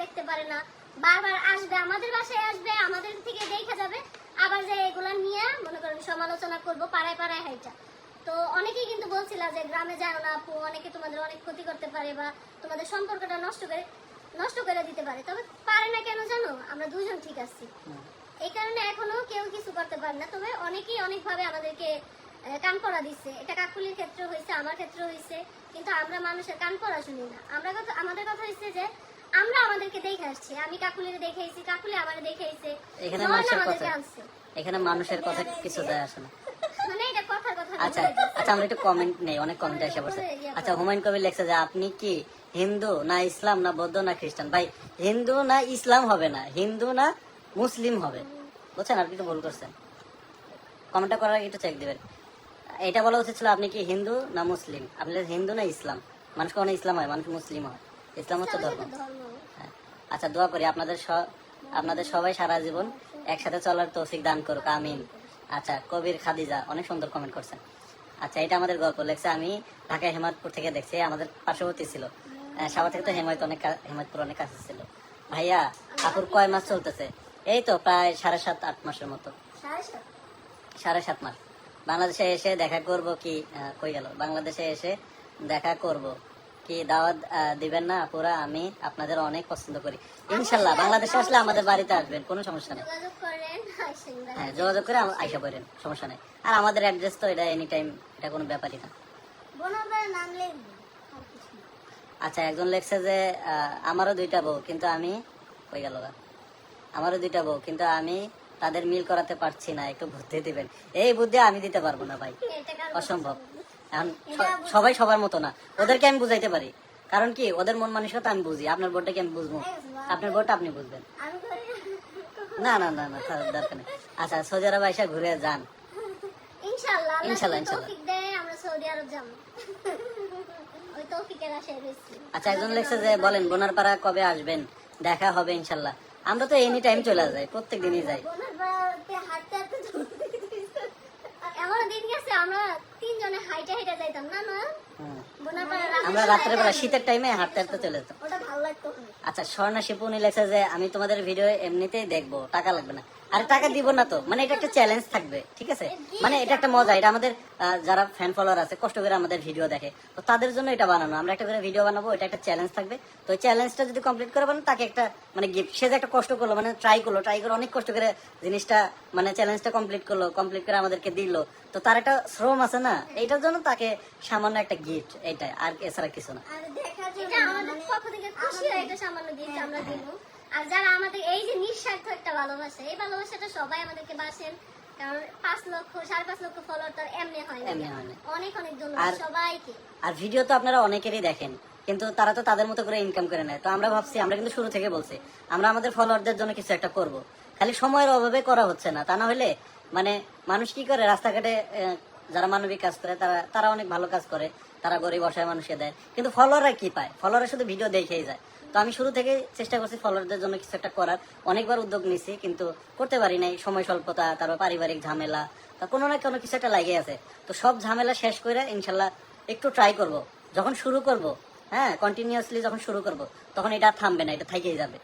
দেখতে পারে না, বারবার আসবে আমাদের বাসায়, আসবে আমাদের থেকে দেখা যাবে, আবার যে এগুলা নিয়ে মনে করেন সমালোচনা করব পাড়ায় পাড়ায় হাইটা। তো অনেকেই কিন্তু বলছিল যে গ্রামে যাও না আপু, অনেকে তোমাদের অনেক ক্ষতি করতে পারে বা তোমাদের সম্পর্কটা নষ্ট করে দিতে পারে। তবে পারে না কেন জানো, আমরা দুজন ঠিক আছি, এই কারণে এখনো কেউ কিছু করতে পারে না। তবে অনেকেই অনেকভাবে আমাদেরকে কান পড়া দিচ্ছে, এটা কাকুলির ক্ষেত্রে হয়েছে, আমার ক্ষেত্রে হয়েছে, কিন্তু আমরা মানুষের কান পড়া শুনি না। আমাদের কথা হচ্ছে যে আমরা আমাদেরকে দেখে আসছি, আমি কাকুলিরে দেখেছি, কাকুলি আমারে দেখেছে, এখানে মানুষের কথা কিছু যায় আসে না। মানে এটা কথার কথা। আচ্ছা আচ্ছা, আমরা একটু কমেন্ট নেই, অনেক কমেন্ট এসে পড়ছে। আচ্ছা, হুমায়ুন কবির লেখছে যে আপনি কি হিন্দু না ইসলাম না বৌদ্ধ না খ্রিস্টান? ভাই, হিন্দু না ইসলাম হবে না, হিন্দু না মুসলিম হবে, বুঝছেন? আপনি একটু ভুল করছেন, কমেন্টটা করার একটু চেক দিবেন। এটা বলা উচিত ছিল আপনি কি হিন্দু না মুসলিম, আপনি হিন্দু না ইসলাম। মানুষ কখনো ইসলাম হয়, মানুষ মুসলিম হয়, ইসলাম হচ্ছে ধর্ম। হ্যাঁ, আচ্ছা, দোয়া করি আপনাদের সবাই সারা জীবন একসাথে চলার তৌফিক দান করুক, আমিন। আচ্ছা, কবির খাদিজা অনেক সুন্দর কমেন্ট করছেন। আচ্ছা, এটা আমাদের গল্প লেখছে, আমি ঢাকা হেমায়তপুর থেকে দেখছি, আমাদের পার্শ্ববর্তী ছিল। সাবা থেকে তো হেমায়তপুর অনেক কাছে ছিল। ভাইয়া, আপুর কয় মাস চলতেছে? এই তো প্রায় 7.5-8 মাসের মতো। 7.5 মাস। বাংলাদেশে এসে দেখা করব কি? কই গেল? বাংলাদেশে এসে দেখা করব কি? দাওয়াত দিবেন না আপুরা? আমি আপনাদের অনেক পছন্দ করি। ইনশাল্লাহ বাংলাদেশে আসলে আমাদের বাড়িতে আসবেন, কোনো সমস্যা নেই। হ্যাঁ, যোগাযোগ করে আইসা করেন, সমস্যা নেই। আর আমাদের অ্যাড্রেস তো এটা এনি টাইম, এটা কোনো ব্যাপারই না। আচ্ছা, একজন লেখছে যে আমারও 2টা বউ, কিন্তু আমি কই গেল? আমারও 2টা বউ, কিন্তু আমি তাদের মিল করাতে পারছি না, একটু বুদ্ধি দিবেন। এই বুদ্ধি আমি দিতে পারবো না ভাই, অসম্ভব। এখন সবাই সবার মতো না, ওদেরকে আমি বুঝাইতে পারি, কারণ কি ওদের মন মানসিকতা আমি বুঝি। আপনার বোর্ডটা কি আমি বুঝবো? আপনার বোর্ডটা আপনি বুঝবেন না। না না না, দরকার নেই। আচ্ছা, সৌদি আরব আইসা ঘুরে যান ইনশাল্লাহ। ইনশাল্লাহ আমরা সৌদি আরব যাব, ওই তৌফিকের আশায় রয়েছি। আচ্ছা, একজন লেখছে যে বলেন বোনারপাড়া কবে আসবেন? দেখা হবে ইনশাল্লাহ। আমরা তো এনি টাইম চলে যাই, প্রত্যেক দিনই যাই। এমন দিন গেছে আমরা 3 জনে হাইটা হাইটা যাইতাম না না, আমরা রাত্রে বেলা শীতের টাইমে হাঁটতে হাঁটতে চলে যেতাম। ওটা ভালো লাগতো। আচ্ছা, স্বর্ণা শিপুনি লেখছে যে আমি তোমাদের ভিডিও এমনিতেই দেখবো, টাকা লাগবে না। আরে টাকা দিব না তো, মানে এটা একটা চ্যালেঞ্জ থাকবে, ঠিক আছে? মানে এটা একটা মজা, এটা আমাদের যারা ফ্যান ফলোয়ার আছে কষ্ট করে আমাদের ভিডিও দেখে, তো তাদের জন্য এটা বানানো। আমরা একটা করে ভিডিও বানাবো, এটা একটা চ্যালেঞ্জ থাকবে। তো ওই চ্যালেঞ্জটা যদি কমপ্লিট করে বানান, তাকে একটা মানে গিফট। সে যে একটা কষ্ট করলো, মানে ট্রাই করে অনেক কষ্ট করে জিনিসটা, মানে চ্যালেঞ্জটা কমপ্লিট করে আমাদেরকে দিল, তো তার একটা শ্রম আছে না, এইটার জন্য তাকে সামান্য একটা গিফট, এইটাই, আর এছাড়া কিছু না। এটা আমাদের পক্ষ থেকে খুশি হয়, এটা সামান্য গিফট আমরা দিব। আর যারা আমাদের এই যে নিঃস্বার্থ একটা ভালোবাসা, এই ভালোবাসাটা সবাই আমাদেরকে বাসেন, কারণ 5 লক্ষ 5.5 লক্ষ ফলোয়ার তো এমনি হয় না। অনেক অনেক ধন্যবাদ সবাইকে। আর ভিডিও তো আপনারা অনেকেরই দেখেন, কিন্তু তারা তো তাদের মতো করে ইনকাম করে নেয়। তো আমরা ভাবছি, আমরা কিন্তু শুরু থেকে বলছি আমরা আমাদের ফলোয়ারদের জন্য কিছু একটা করব, খালি সময়ের অভাবে করা হচ্ছে না। তা না হলে মানে মানুষ কি করে, রাস্তাঘাটে যারা মানবিক কাজ করে তারা অনেক ভালো কাজ করে, তারা গরিব অসহায় মানুষকে দেয়, কিন্তু ফলোয়াররা কি পায়? ফলোয়াররা শুধু ভিডিও দেখেই যায়। তো আমি শুরু থেকে চেষ্টা করছি ফলোয়ারদের জন্য কিছু একটা করার, অনেকবার উদ্যোগ নিছি, কিন্তু করতে পারি নাই, সময় স্বল্পতা, তারপর পারিবারিক ঝামেলা, তা কোনো না কোনো কিছু একটা লাগে আছে। তো সব ঝামেলা শেষ করে ইনশাল্লাহ একটু ট্রাই করব, যখন শুরু করব, হ্যাঁ, কন্টিনিউয়াসলি যখন শুরু করব, তখন এটা থামবে না, এটা থেকেই যাবে।